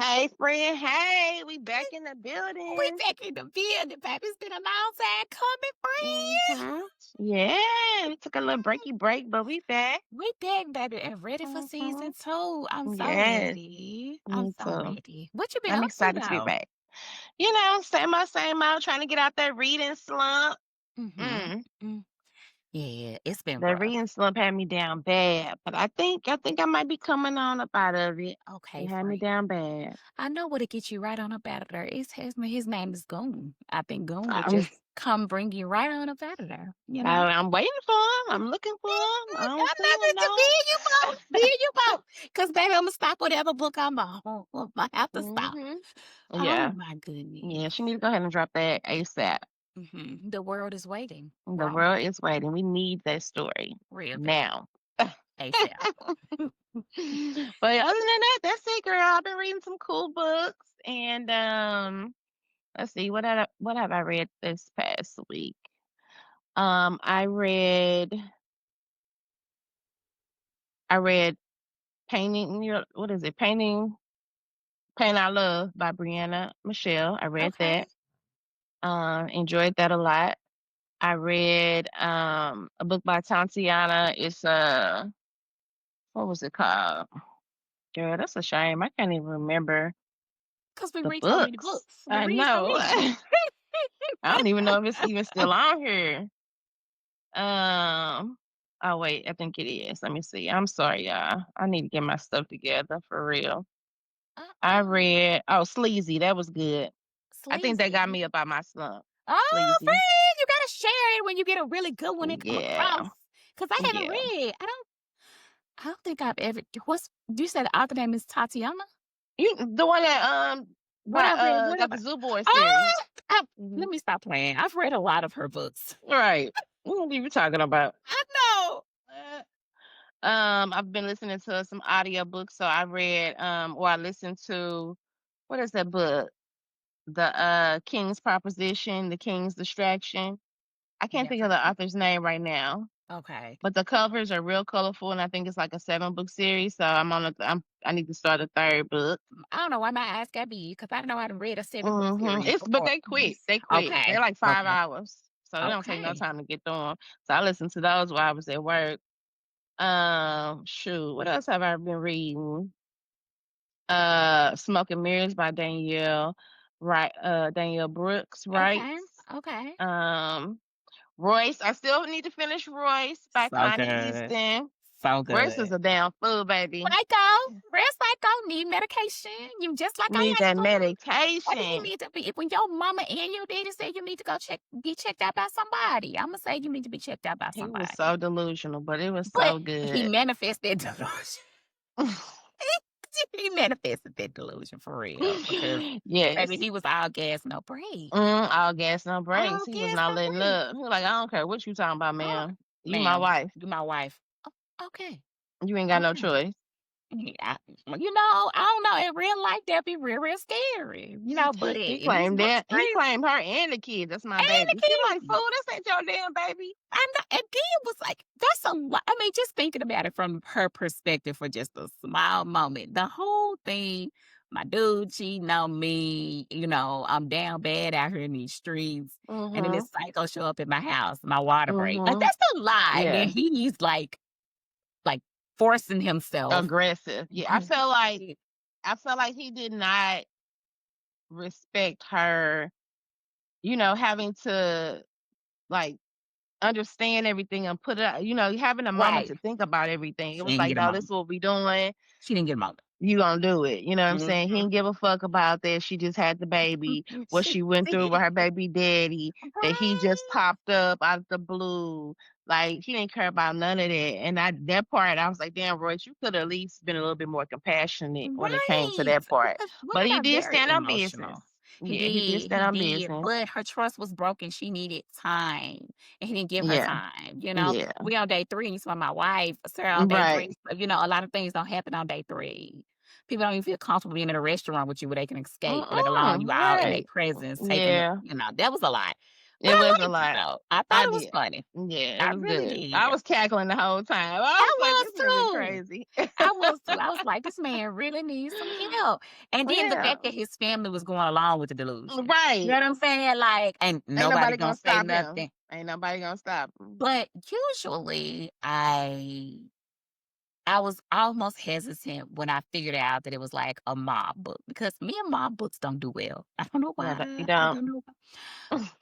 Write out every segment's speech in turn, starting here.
Hey, friend. Hey, we back in the We building. back in the building, baby. It's been a long time coming, friend. hmm Yeah, we took a little breaky break, but we back. We back, baby, and ready for hmm season two. I'm so Yes, ready. I'm me so too. ready. What you been I'm up to excited to be though? back. Same old, trying to get out that reading slump. Mm-hmm. Mm. Mm. Yeah, it's been The rough. reading slump had me down bad, but I think I might be coming on up out of it. Okay, It had me friend. down bad. I know what to get you right on up out of there. His name is Goon. I think Goon will I'm, just come bring you right on up out of there, you know? I'm waiting for him. I'm looking for him. I I'm don't see him, not to be no. you both. Be you both. Because, baby, I'm going to stop whatever book I'm on. I have to stop. hmm Oh, Yeah. my Yeah, goodness. she need to go ahead and drop that ASAP. The world is waiting. The Wrong. world is waiting. We need that story Real bad. now. ASAP. But other than that, that's it, girl. I've been reading some cool books, and let's see what have I read this past week. I read Painting. What is it? Pain I Love by Brianna Michelle. I read Okay. that. Enjoyed that a lot. I read a book by Tatiana. It's what was it called? Girl, that's a shame. I can't even remember Because we the read so many books. books. We I read so know. many. I don't even know if it's even still on here. Um. Oh wait, I think it is. Let me see. I'm sorry, y'all. I need to get my stuff together for real. I Uh-uh. read. Oh, Sleazy. That was good. I think that got Sleazy. me up out my slump. Oh, Sleazy. friend, you got to share it when you get a really good one and come across. Yeah. Because I haven't Yeah. read. I don't think I've ever. You said the author name is Tatiana? The one that What I read? What got have the I? Zoo Boy series. Oh, Mhm. let me stop playing. I've read a lot of her books. Right. What are you talking about? I know. Uh, I've been listening to some audiobooks, so I read or I listened to what is that book? The King's Proposition, The King's Distraction. I can't Never think of heard the of author's name right now, it. Okay. but the covers are real colorful, and I think it's like a 7 book series. So I need to start a third book. I don't know why my eyes got big because I know I done read a 7 book series But before. they quick. They quick. They're Okay. like five Okay. hours, so it don't take no Okay. time to get through them. So I listened to those while I was at work. Shoot, what else have I been reading? Smoke and Mirrors by Danielle Brooks Okay. writes. Okay. Um, Royce, I still need to finish Royce by So Connie good. Easton. So Royce is good. a damn fool, baby. Psycho. Real psycho. Need medication. You just like I Need like that to. Maybe you medication. need to be when your mama and your daddy say you need to go be checked out by somebody. I'ma say you need to be checked out by He was somebody. so delusional, but it was But so he good. manifested delusion. He manifested that delusion for real because baby, Yes. he was all gas, no brakes. All gas, no brakes. All He was gas, not no letting brakes. up. He was like, I don't care what you talking about, Oh, man. You my ma'am, wife. you my wife. Oh, okay, You ain't got no okay. choice. Yeah, I don't know. In real life, that'd be real, real scary. But He in these claimed books, that. He crazy. claimed her and the kid. That's my And baby. the She like, kid. fool, this ain't your damn baby. I know, and then was like, that's a lot. I mean, just thinking about it from her perspective for just a small moment. The whole thing, my dude cheating on me, I'm down bad out here in these streets. And then Mm-hmm. this psycho show up at my house, my water break. Like, Mm-hmm. that's a lie. And then Yeah. he's like forcing himself. Aggressive. Yeah. I felt like he did not respect her, having to like understand everything and put it out, having a moment Right. to think about everything. It She was didn't like, get a no, this moment. is what we doing. She didn't get a moment. You gonna do it. You know what I'm saying? He Mhm. didn't give a fuck about that. She just had the baby. What She she went through with did. her baby daddy, that he just Right. popped up out of the blue. Like he didn't care about none of that. And that part, I was like, damn, Royce, you could at least been a little bit more compassionate when it came to Right, that part. because But women he are did very stand on business. emotional. Yeah, he did stand He on did, business. but her trust was broken, she needed time, and he didn't give her Yeah, time. yeah, We on day 3 and you saw my wife, Sarah on day 3, right. a lot of things don't happen on day 3. People don't even feel comfortable being in a restaurant with you where they can escape, let alone Mm-mm, you all in their right. presence taking Yeah, that was a lot. But It I was a liked it lot. though. I thought I it was did. funny. Yeah, it I was really good. I did. was cackling the whole time. I I was like, was this nigga too. crazy. I was too. I was like, this man really needs some help. And then the Yeah. fact that his family was going along with the delusion. You know Right. what I'm saying? Like, and Ain't nobody nobody gonna gonna say stop him. nothing. Ain't nobody gonna stop him. But usually I was almost hesitant when I figured out that it was like a mob book because me and mob books don't do well. I don't know Yeah, you why. I don't. don't know.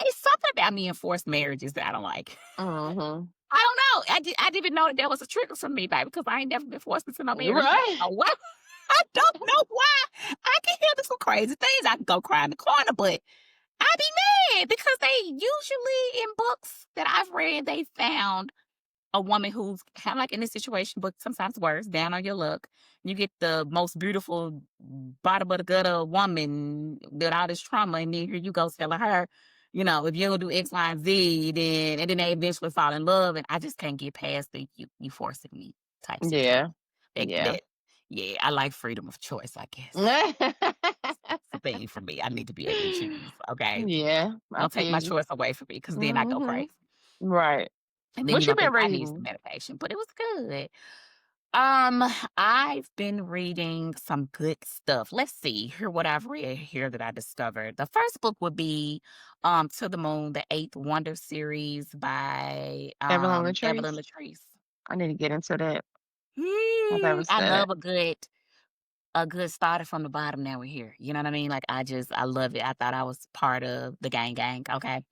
It's something about me and forced marriages that I don't like. Mm-hmm. I don't know. I didn't even know that was a trigger for me, baby, because I ain't never been forced into no marriage. I Right. don't know why. I don't know why. I can handle some crazy things. I can go cry in the corner, but I be mad because they usually in books that I've read, they found a woman who's kind of like in this situation, but sometimes worse, down on your luck. You get the most beautiful bottom of the gutter woman with all this trauma, and then here you go telling her, you know, if you don't do X, Y, and Z, then and then they eventually fall in love, and I just can't get past the you forcing me type situation. Yeah. Yeah. That yeah, I like freedom of choice, I guess. It's a thing for me. I need to be able to choose. Okay, Yeah, I don't take feel my you. choice away from me, because then I go Mm-hmm. crazy. Right. And then What you're you gonna been think I need some reading? medication, but it was good. Um, I've been reading some good stuff. Let's see here what I've read here that I discovered. The first book would be To the Moon, the Eighth Wonder series by Evelyn Evelyn Latrice? Latrice. I need to get into that. I never I said it. love a good starter from the bottom. Now we're here. You know what I mean? Like I love it. I thought I was part of the gang. Okay.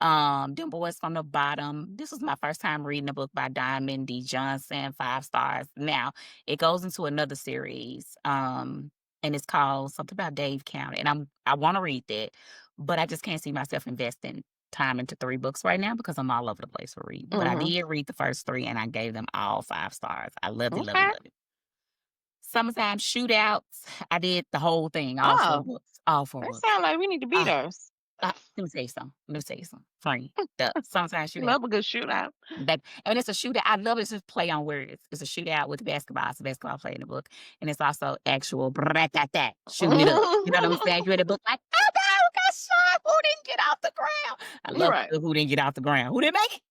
Them boys from the bottom. This was my first time reading a book by Diamond D. Johnson, 5 stars. Now it goes into another series. And it's called something about Dave County. And I want to read that, but I just can't see myself investing time into 3 books right now because I'm all over the place for reading. But I Mm-hmm. did read the first 3 and I gave them all 5 stars. I loved it, loved it, Okay. loved it. Summertime Shootouts. I did the whole thing, all 4 Oh, books. All 4 that books. sounds like we need to beat Ah, us. let me tell you something. Let me tell you something. Friend, the Summertime We Shootout. love a good shootout. That and it's a shootout. I love it. It's just play on words. It's a shootout with basketball. It's a basketball play in the book, and it's also actual that shooting it up. You know what I'm saying? You read the book like, oh no, who got shot? Who didn't get off the ground? I love Right. who didn't get off the ground. Who didn't make it?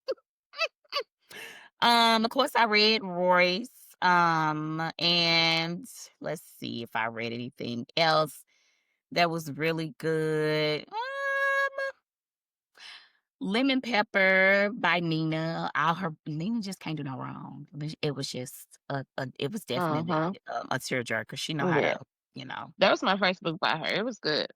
Of course, I read Royce. And let's see if I read anything else that was really good. Lemon Pepper by Nina. All her Nina just can't do no wrong. It was just it was definitely Mm-hmm. a tearjerker. She know how Yeah. to, you know. That was my first book by her. It was good.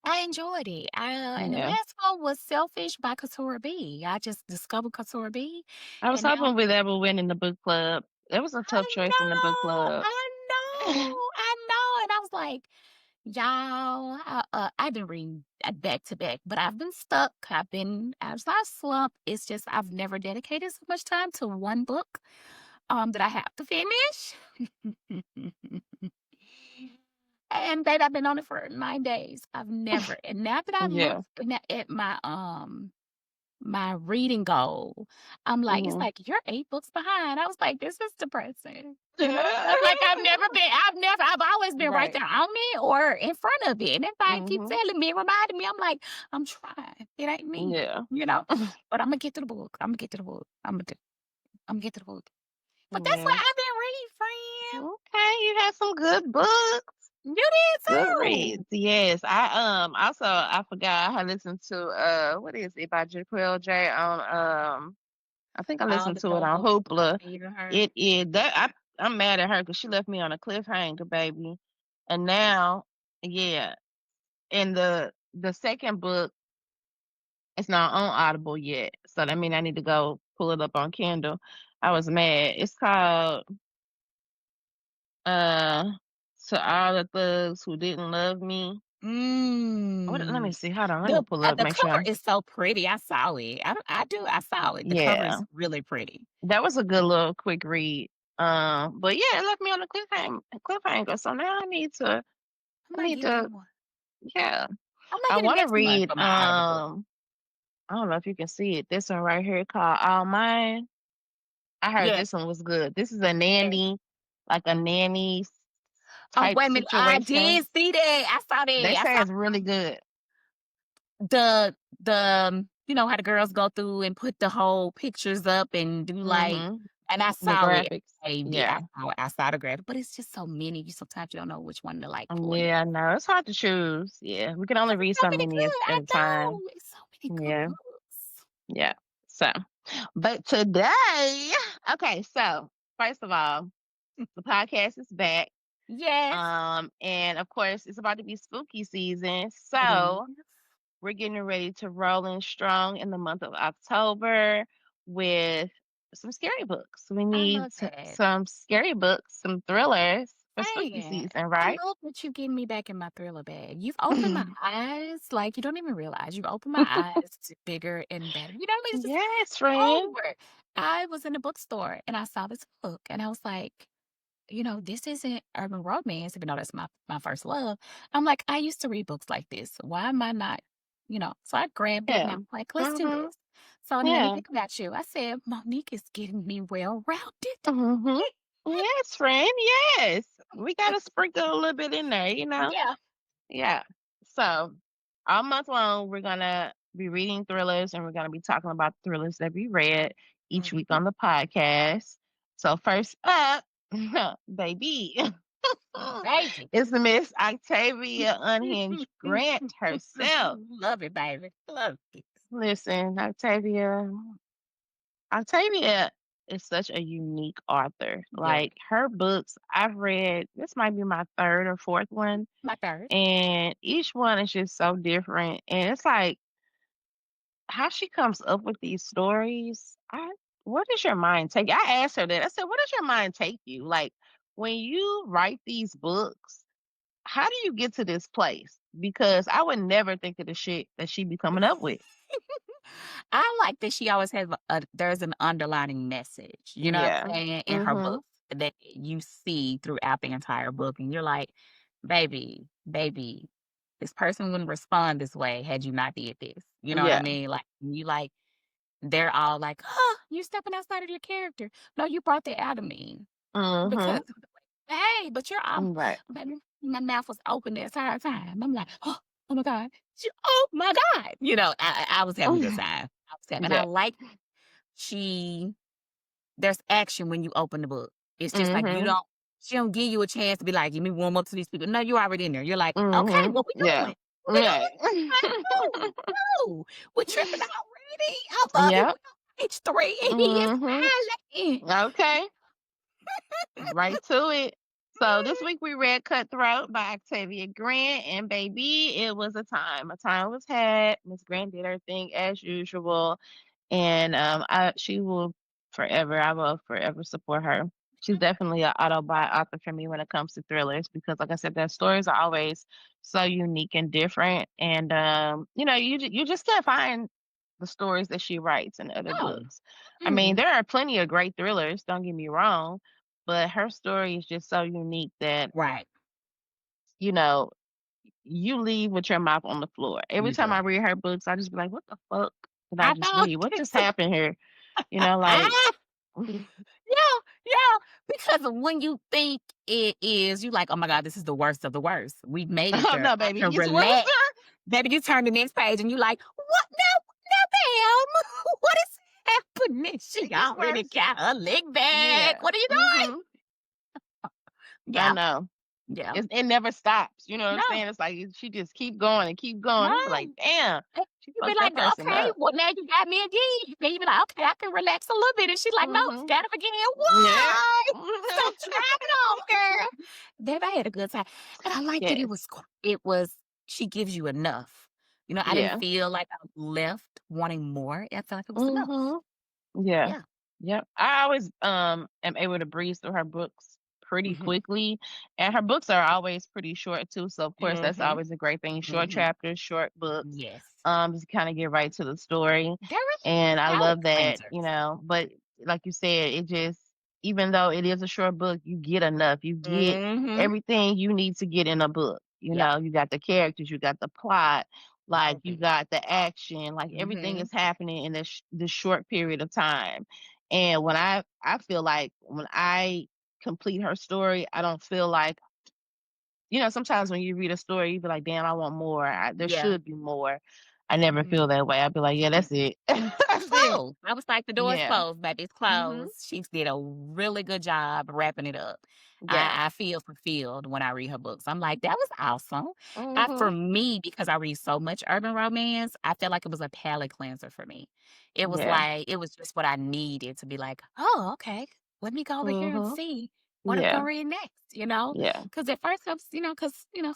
I enjoyed it. And the Yeah. last one was Selfish by Katura B. I just discovered Katura B, I was and now hoping we ever win in the book club. It was a I tough choice in the book know, club. I know, and I was like, y'all, I've been reading back to back, but I've been stuck. I was not slump. It's just I've never dedicated so much time to one book that I have to finish. And babe, I've been on it for 9 days. I've never. And now that I look Yeah. at my reading goal, I'm like, it's Mm-hmm. like you're 8 books behind. I was like, this is depressing. You know, I was like, I've always been right Right. there on me or in front of it. And everybody keep Mm-hmm. telling me, reminding me, I'm like, I'm trying. It ain't me, Yeah. you know. But I'm gonna get to the book. I'm gonna get to the book. I'm gonna get to the book. But that's what Yeah. I've been reading, friend. Okay, you had some good books. You did Good too. reads. Yes. I forgot I had listened to what is it by Jaquel J on I think I All listened the to it dope on books Hoopla. belong to her. It is that I'm mad at her because she left me on a cliffhanger, baby. And now, yeah, in the second book, it's not on Audible yet. So that means I need to go pull it up on Kindle. I was mad. It's called uh To All the Thugs Who Didn't Love Me. Let me Mm. see. Hold on. Let me pull up, The make cover sure. is so pretty. I saw it. I saw it. The cover Yeah. is really pretty. That was a good little quick read. But yeah, it left me on a cliffhanger. So now I I might need get that to, one. yeah. I might I get it want to next month read, for my Audible book. I don't know if you can see it. This one right here called All Mine. I heard Yes. this one was good. This is a Yes. nanny, like a nanny type Wait a minute. I situation. did see that. I saw They that. I say saw it's really good. the you know how the girls go through and put the whole pictures up and do like, Mhm. and I The saw it, graphics. I saved it. Yeah. I saw the graphic, but it's just so many. You sometimes you don't know which one to like pull next. Yeah, no, it's hard to choose. Yeah, we can only 'Cause read it's so so many many good. at I a time. know it's so many good Yeah, books. yeah. So, but today, okay, so first of all, the podcast is back. Yes, And of course, it's about to be spooky season. it So, is. we're getting ready to roll in strong in the month of October with some scary books. We I need love that. some scary books, some thrillers for spooky Man, season, I right? love that you getting me back in my thriller bag. You've opened my eyes like you don't even realize. You've opened my eyes to bigger and better. You know what I mean? It's just Yes, friend. over. I was in a bookstore and I saw this book and I was like, this isn't urban romance, even though that's my first love. I'm like, I used to read books like this. Why am I not, So I grabbed it and Yeah. I'm like, let's do Mhm. this. So and it made me Yeah. think about you. I said, Monique is getting me well rounded. Mhm. Yes, friend. Yes. We gotta sprinkle a little bit in there, you know? Yeah. Yeah. So all month long, we're gonna be reading thrillers and we're gonna be talking about thrillers that we read each week Mhm. on the podcast. So first up, baby, Baby. is Miss Octavia Unhinged Grant herself. Love it, baby. Love it. Listen, Octavia is such a unique author. Yeah. Like her books, I've read, this might be my third or fourth one, My third. and each one is just so different. And it's like how she comes up with these stories. What does your mind take? I asked her that. I said, "What does your mind take you? Like when you write these books, how do you get to this place? Because I would never think of the shit that she be coming up with." I like that she always has there's an underlining message, you know what Yeah. I'm saying, in her Mhm. books that you see throughout the entire book, and you're like, baby, this person wouldn't respond this way had you not did this. You know what I Yeah. mean? Like you like they're all like, "Huh, you stepping outside of your character. No, you brought that out of me because Mhm. hey, but you're Right. baby, my mouth was open the entire time. I'm like, oh my God. Oh my God. I was having a good time. I was having, and I Yeah. like she there's action when you open the book. It's just like Mhm. she don't give you a chance to be like, give me warm up to these people. No, you're already in there. You're like, okay, Mhm. what we Yeah. doing? What we Right. doing? Like, no, no. We're tripping already. I love it. Yep. We on page 3 and he is Mhm. highlighting. Okay. Right to it. So this week we read Cutthroat by Octavia Grant, and baby, it was a time. A time was had. Miss Grant did her thing as usual, and I will forever support her. She's definitely an auto-buy author for me when it comes to thrillers because, like I said, their stories are always so unique and different, and you just can't find the stories that she writes in other No. books. I mean, Mm, there are plenty of great thrillers. Don't get me wrong, but her story is just so unique that right. you know you leave with your mouth on the floor. Every You time do. I read her books, I just be like, "What the fuck did I I just know. read? What just happened here?" Like, Yeah, yeah, because when you think it is, you like, "Oh my god, this is the worst of the worst. We've made it oh there. no, I baby, it can gets worse. relax." Baby, you turn the next page and you like, "What now, ma'am? What is happening? She It gets already worse. got her leg back. Yeah. What are you doing?" Mhm. I Yeah, know. yeah. It never stops. You know what I'm No, saying? It's like she just keep going and keep going. I'm like, no. damn, And she you be fucked that like, person "Okay, up. well, now you got me again." Then you be like, "Okay, I can relax a little bit." And she's like, "No, Mhm. start up again." Yeah. Why? Stop trying it on, girl. Babe, I had a good time. And I like that Yes. she gives you enough. I didn't Yeah. feel like I left wanting more. I felt like it was enough. Mhm. Yeah. Yeah. Yep. I always am able to breeze through her books pretty Mhm. quickly. And her books are always pretty short too. So of course that's Mhm. always a great thing. Short Mhm. chapters, short books. Yes. Just kind of get right to the story. They're really And good I palate love that, cleansers. but like you said, it just even though it is a short book, you get enough. You get Mhm. everything you need to get in a book. Yep. You got the characters, you got the plot, All like of you it. got the action, like everything Mhm. is happening in this short period of time. And when I feel like when I complete her story, I don't feel like sometimes when you read a story, you be like, damn, I want more. There Yeah. should be more. I never Mhm. feel that way. I'd be like, "Yeah, that's it. It's That's it." closed. I was like, "The door's Yeah. closed, baby, it's Mhm. closed." She did a really good job wrapping it up. Yeah. I feel fulfilled when I read her books. I'm like, "That was awesome." For Mhm. me, because I read so much urban romance, I felt like it was a palate cleanser for me. It was Yeah. like it was just what I needed to be like, "Oh, okay. Let me go over here and Mhm. see what I'm Yeah. gonna read next," you know? Yeah. Because at first I was,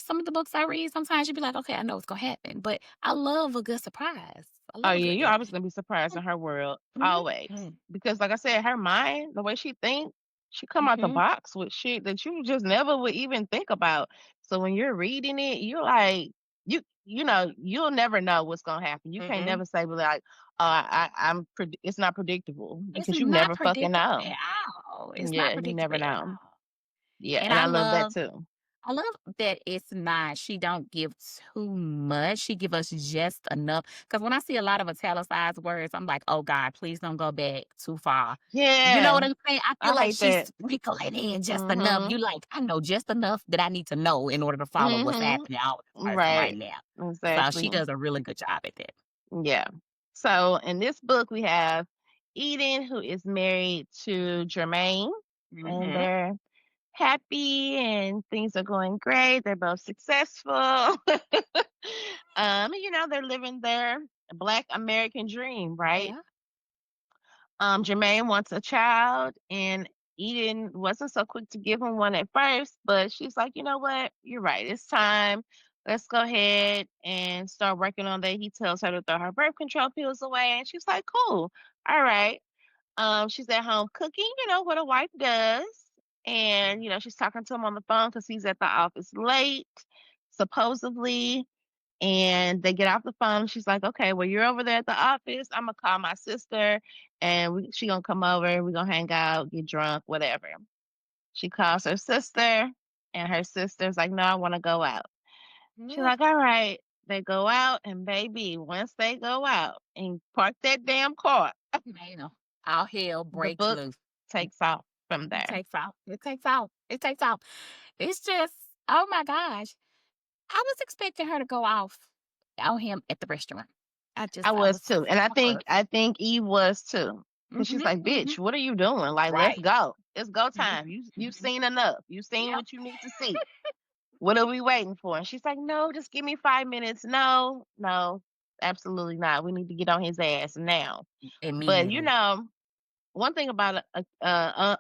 some of the books I read, sometimes you'd be like, "Okay, I know what's gonna happen," but I love a good surprise. I Oh, love a yeah, good you're always ending. gonna be surprised in her world, always. Mhm. Because like I said, her mind, the way she think, she come out the Mhm. box with shit that you just never would even think about. So when you're reading it, you're like, you'll never know what's gonna happen. You can't Mhm. never say, be like, it's not predictable It's because you not never fucking predictable know. at all. It's not Yeah, you predictable never at know. all. Yeah, And and I love that too. I love that she don't give too much. She give us just enough. Because when I see a lot of italicized words, I'm like, "Oh God, please don't go back too far." You know Yeah, what I'm saying? I feel I like hate she's that. sprinkling in just enough. Mhm. You like, I know just enough that I need to know in order to follow what's Mhm. happening out with this person right Right. now. So she Exactly. does a really good job at that. Yeah. So in this book, we have Eden, who is married to Jermaine, and Mhm. they're happy and things are going great. They're both successful. They're living their Black American dream, right? Yeah. Jermaine wants a child, and Eden wasn't so quick to give him one at first, but she's like, you know what? You're right. It's time. Let's go ahead and start working on that. He tells her to throw her birth control pills away, and she's like, cool. All right. She's at home cooking, what a wife does. And, she's talking to him on the phone because he's at the office late, supposedly. And they get off the phone. She's like, "Okay, well, you're over there at the office. I'm gonna call my sister, and she gonna come over. We gonna hang out, get drunk, whatever." She calls her sister, and her sister's like, "No, I want to go out." She's Ugh, like, "All right." They go out, and baby, once they go out and park that damn car, man, all hell the breaks book loose. takes off from It there. takes off. It takes off. It takes off. It's just, oh my gosh. I was expecting her to go off on him at the restaurant. I I was was, too, and I I think was. I think Eve was too, because she's Mhm, like, mhm. "Bitch, what are you doing? Like, let's Right. go. It's go Mhm, time. You've mhm. seen enough. You've seen Yep. what you need to see. What are we waiting for?" And she's like, "No, just give me 5 minutes. No, no, absolutely not. We need to get on his ass now." But Immediately. one thing about a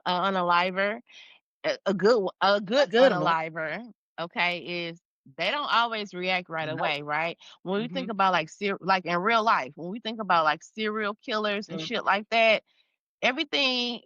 unaliver, a A good good one. unaliver, okay, is they don't always react right Nope. away, right? When we think Mhm, about like in real life, when we think about like serial killers and mhm. shit like that, everything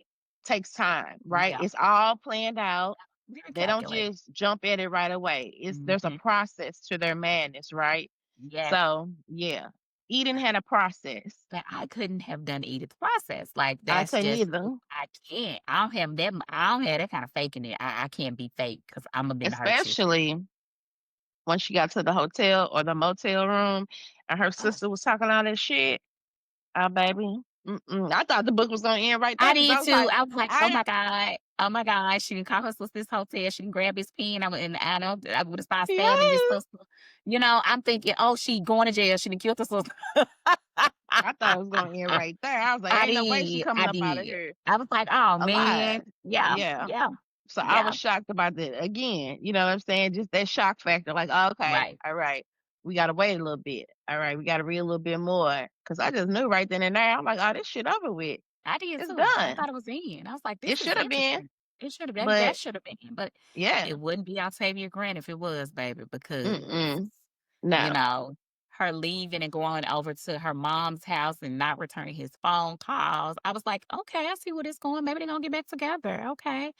takes time, right? Yeah. It's all planned out. Very They don't calculated. just jump at it right away. There's a Mhm. process to their madness, right? Yes. So yeah, Eden had a process. But I couldn't have done Edith's process. Like, I that's couldn't just either, I can't. I don't have that kind of faking it. I can't be fake because 'cause I'm a been hurt too. especially when she got to the hotel or the motel room and her Oh. sister was talking all that shit. Oh, baby. Mm-mm. I thought the book was gonna end right I there because I did was too. like, I was like, "Oh I my god. Oh my god." She can call her sister this hotel. She can grab his pen. I know I would have started stabbing his yeah. sister. I'm thinking, "Oh, she going to jail. She done killed her sister." I thought it was gonna end right there. I was like, I ain't no way she did. coming I up out of did. here I was like, "Oh alive. man." Yeah. Yeah. Yeah. So I Yeah. was shocked about that. Again, you know what I'm saying? Just that shock factor. Like, oh, okay, Right. all right. We gotta wait a little bit. All right, we gotta read a little bit more. Cause I just knew right then and there. I'm like, oh, this shit over with. I did It's too. I done. thought it was in. I was like, It "This is should have been, interesting." It should have been. That but should have been. But yeah. it wouldn't be Octavia Grant if it was, baby, because Mm-mm. you No. know, her leaving and going over to her mom's house and not returning his phone calls. I was like, "Okay, I see where this going. Maybe they're gonna get back together." Okay.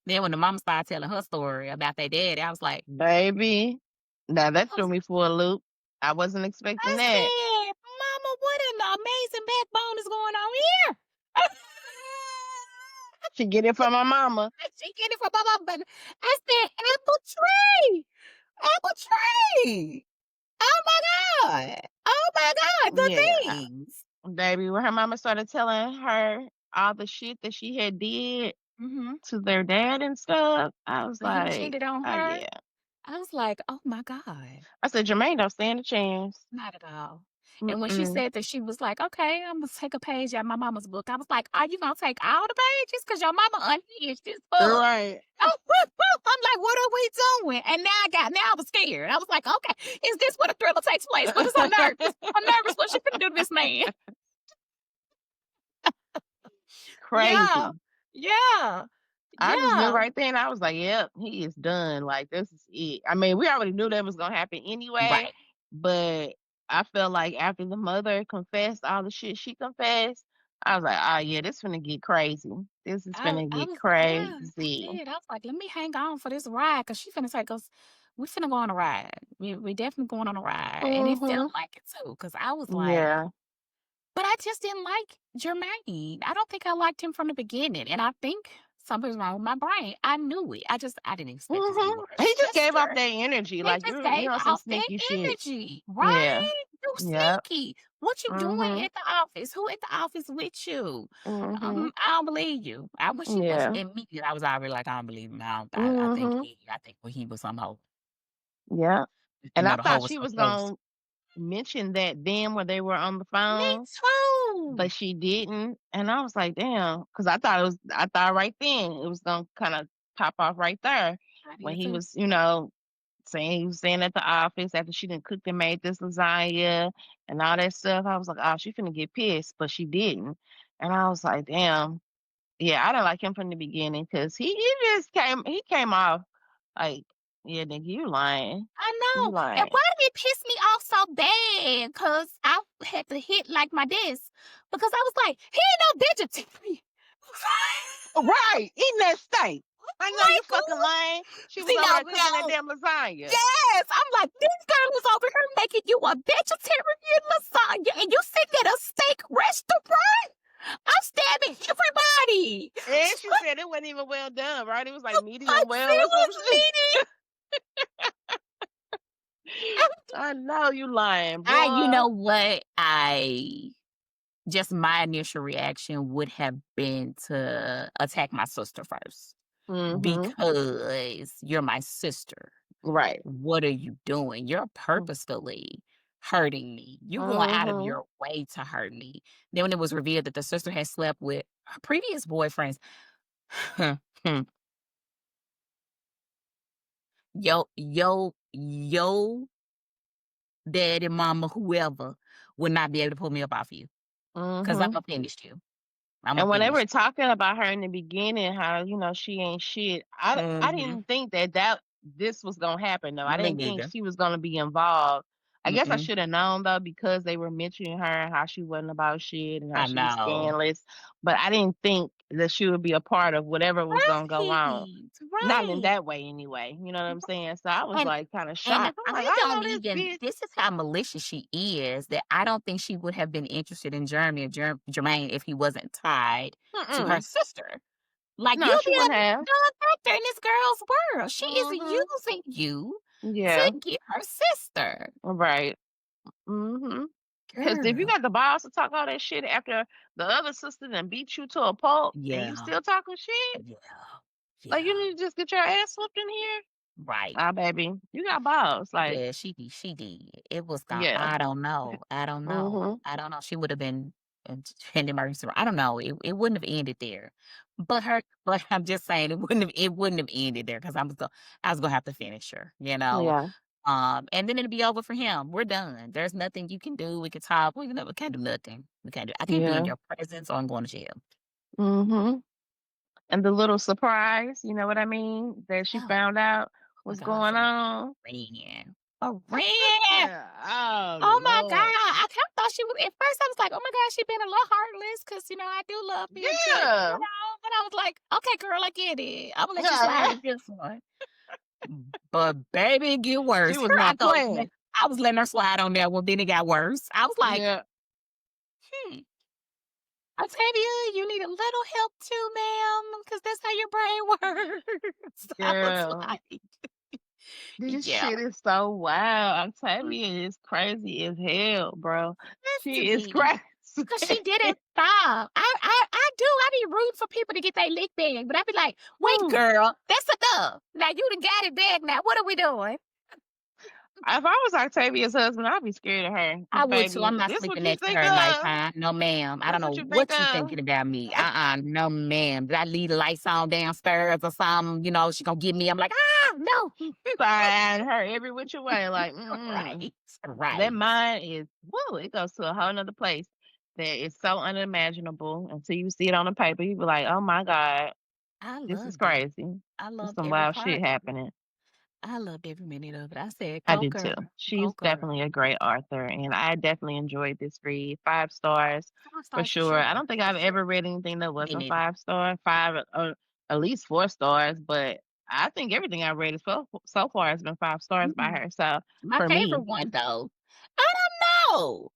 Then when the mom started telling her story about their daddy, I was like, Baby. Now that I threw was me for a loop. I wasn't I expecting that. said, "Mama, what an amazing backbone is going on here." She get it from my mama. She get it from my mama, baby. I said, "Apple tree, apple tree." Oh my god. Oh my god, the Yeah. things. Baby, when her mama started telling her all the shit that she had did Mhm. to their dad and stuff, I was When he like, cheated on "Oh, her, yeah." I was like, "Oh my god." I said, "Jermaine don't stand a chance." Not at all. And when she Mm-mm. said that, she was like, "Okay, I'm gonna take a page out of my mama's book." I was like, "Are you gonna take all the pages? Cause your mama unhinged this book." Right. Oh, I'm like, "What are we doing?" And now I was scared. I was like, "Okay, is this where the thriller takes place?" Because I'm nervous. I'm nervous. What she finna do to this man? Yeah, Crazy. yeah, I just knew yeah. right then. I was like, "Yep, he is done. Like this is it." I mean, we already knew that was gonna happen anyway, Right. but I felt like after the mother confessed all the shit she confessed, I was like, "Oh yeah, this finna get crazy. This is finna I get was yeah, I crazy." did. I was like, "Let me hang on for this ride, cause she finna take us we finna go on a ride. We definitely going on a ride." And it felt Mhm. like it too, cause I was like Yeah. but I just didn't like Jermaine. I don't think I liked him from the beginning, and I think something's wrong with my brain. I knew it. I didn't expect this to be Mhm. with her He just gave off sister. that energy, He like just you gave know, some off that sneaky shit. energy, Yeah. right? You Yep. sneaky. What you doing Mhm. at the office? Who at the office with you? Mhm. I don't believe you. I wish he was Yeah. immediate. I was already like, I don't believe him. Mhm. I think when he was some hoe. Yeah. You And I know, the hoe thought was she so was close. gonna mention that then when they were on the Me phone, too. but she didn't. And I was like, damn, because I thought right then it was gonna kind of pop off right there I when did he too. was, saying he was saying at the office after she didn't cook and made this lasagna and all that stuff. I was like, oh, she finna get pissed, but she didn't. And I was like, damn, yeah, I didn't like him from the beginning because he came off like, yeah, nigga, you lying. I You know. And lying. why did it piss me off so bad? Cause I had to hit like my desk because I was like, he ain't no vegetarian. Right, eating that steak. I know you Like, fucking lying. She was see over now, there cooking that no. damn lasagna. Yes, I'm like, this girl is over here making you a vegetarian lasagna, and you sitting at a steak restaurant. I'm stabbing everybody. And she said it wasn't even well done, right? It was like medium Like well or some shit. seriously, I know you lying, you boy. know what? Just my initial reaction would have been to attack my sister first Mhm. because you're my sister. Right. What are you doing? You're purposefully hurting me. You're going out of Mhm. your way to hurt me. Then when it was revealed that the sister had slept with her previous boyfriends, yo, daddy, mama, whoever would not be able to pull me up off you because I'm Mhm. gonna finish you. I'm gonna And when they finish were talking about her in the beginning, how she ain't shit. you. I didn't think that this was gonna happen though. I Me didn't think neither. she was gonna be involved. I guess I Mm-mm. should have known though because they were mentioning her and how she wasn't about shit and how I she was know. scandalous. But I didn't think that she would be a part of whatever was gonna go on. Right, Not in right. that way anyway. You know what I'm saying? So I was And like kind of and shocked. I'm like, I I don't know this even bitch. this is how malicious she is that I don't think she would have been interested in Jeremy or Jermaine if he wasn't tied to her Mm-mm. sister. Like, No, you'll she be wouldn't have. a factor in this girl's world. She is Mm-hmm. using you Yeah. to get her sister. Right. Mm-hmm. Because if you Girl. got the balls to talk all that shit after the other sister then beat you to a pulp and you Yeah. still talking shit, Yeah. like you Yeah. need to just get your ass whooped in here. Right. Ah, baby, you got balls. Like, Yeah, she did. It was gone. yeah. I don't know. I don't know. Mm-hmm. I don't know. She would have been in emergency room. I don't know. It wouldn't have ended there. But I'm just saying it wouldn't have ended there because I was gonna have to finish her, you know. Yeah. And then it'd be over for him. We're done. There's nothing you can do. We can talk. We can't do nothing. We can't do I can't be in Yeah. your presence or I'm going to jail. Mm-hmm. And the little surprise, you know what I mean, that she Oh, found out oh my was God, going on. a ran. Oh Oh my God. Lord. I kind of thought she was at first I was like, oh my God, she been a little heartless because I do love me a good, Yeah. but I was like, okay, girl, I get it. I'm gonna let you slide Yeah. with this one. But baby, it get She worse. was Here I not go. playing. I was letting her slide on that one, then it got worse. I was like, Yeah. hmm, Octavia, you need a little help too, ma'am, because that's how your brain works. I was Girl. like, This yeah, shit is so wild. mm, Octavia is crazy as hell, bro. has to She is be. crazy. Cause she didn't stop. I be rooting for people to get their lick back, but I be like, wait, Ooh. girl, that's enough. Now you done got it back. Now what are we doing? If I was Octavia's husband, I'd be scared of her. I Cause would too. I'm baby, not this what sleeping you next to think her at of? nighttime. No, ma'am. I This don't know what you think what you of? thinking about me. No, ma'am. Did I leave the lights on downstairs or something? She gonna get me. I'm like, no. Find her every which way. Like, Right. that Right. mind is woo. It goes to a whole nother place that is so unimaginable until you see it on the paper. You be like, oh my god, I this is loved it. crazy. I There's loved some every wild shit part of it. happening. I loved every minute of it. I said, I "Go do too. girl, She's go girl." definitely a great author, and I definitely enjoyed this read. 5 stars 5 for stars for sure. I sure, don't think for I've sure. ever read anything that Me wasn't neither. 5 star, five or at least 4 stars. But I think everything I've read is so far has been 5 stars by Mm-mm. her. So My for favorite me, one, though, I don't know.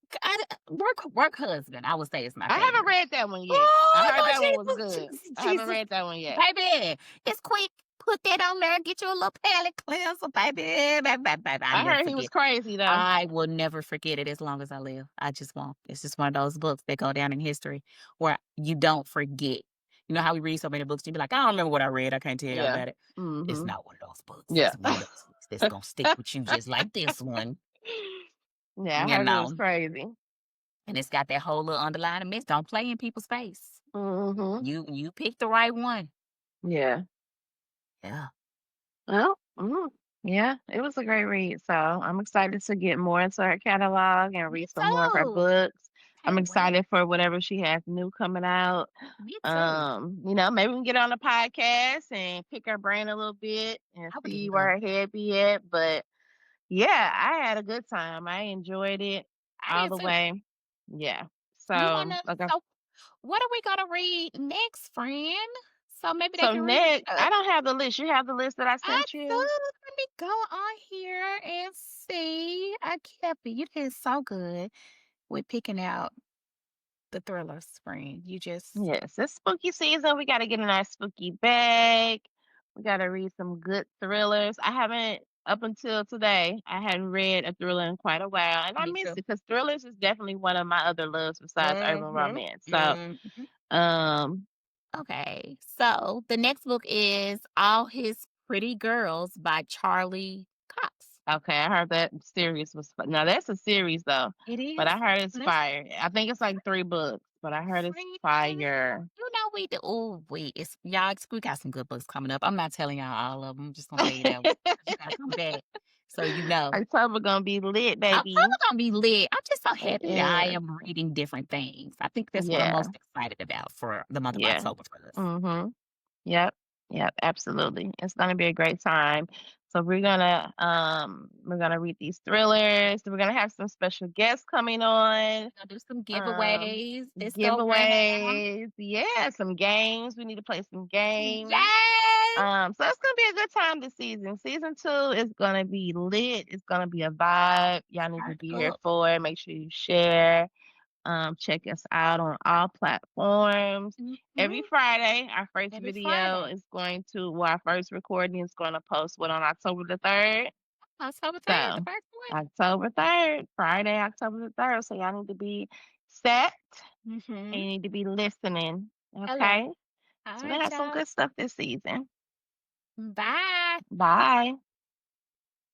Work husband, I would say is my I haven't favorite. read that one yet. I Oh, heard Lord that one was good. Jesus, I haven't Jesus, read that one yet. baby, it's quick. Put that on there, get you a little palate cleanser, baby, baby. I I never heard he was forget. crazy though. I will never forget it as long as I live. I just won't. It's just one of those books that go down in history where you don't forget. You know how we read so many books, you be like, I don't remember what I read. I can't tell you Yeah. about it. It's Mhm. not one of those books. Yeah. It's one of those books that's gonna stick with you just like this one. Yeah, I You heard it was know. crazy. And it's got that whole little underlying mess. Don't play in people's face. Mhm. You picked the right one. Yeah. Yeah. Well, yeah, it was a great read. So I'm excited to get more into her catalog and Me read some more of her too. books. I'm Can't wait. excited for whatever she has new coming out. Me too. Maybe we can get on the podcast and pick her brain a little bit and I would see love where her head be at. But yeah, I had a good time. I enjoyed it I all did the too. way. Yeah. You wanna Like I so what are we gonna read next, friend? So maybe they so can read next, with us. I don't have the list. You have the list that I I sent do. you? Let me go on here and see. I kept it. You did so good with picking out the thrillers, friend. You just Yes, it's spooky season. We gotta get a nice spooky bag. We gotta read some good thrillers. I haven't up until today, I hadn't read a thriller in quite a while, and I me miss too. it because thrillers is definitely one of my other loves besides urban Mhm. romance. So, Mhm. um, Okay. So the next book is All His Pretty Girls by Charlie Cox. okay, I heard that series was now that's a series though, It but is. I heard it's Let's fire. I think it's like 3 books, but I heard it's friend. fire. We do. Oh, wait. It's y'all. We got some good books coming up. I'm not telling y'all all of them. I'm just gonna tell you that one. 'Cause you gotta come back, so you know. October gonna be lit, I'm baby. probably gonna be lit. I'm just so happy that I Yeah, am reading different things. I think that's what I'm yeah, most excited about for the month of yeah. October for us. Mhm. Yep. Yep, absolutely. It's gonna be a great time. So we're gonna read these thrillers. We're gonna have some special guests coming on. We're gonna do some Um giveaways this go round. Giveaways. Yeah, some games. We need to play some games. Yes. So it's gonna be a good time this season. Season 2 is gonna be lit. It's gonna be a vibe. Y'all need to Turn be here up. for it. Make sure you share. Check us out on all platforms. Every Mhm. Friday, our first Every video Friday. is our first recording is going to post what on October the 3rd. October 3rd, the So, first one. October 3rd, Friday, October the 3rd. So, y'all need to be set and Mhm. you need to be listening. Hello. Okay. All So, we're going to right, have some y'all. good stuff this season. Bye. Bye.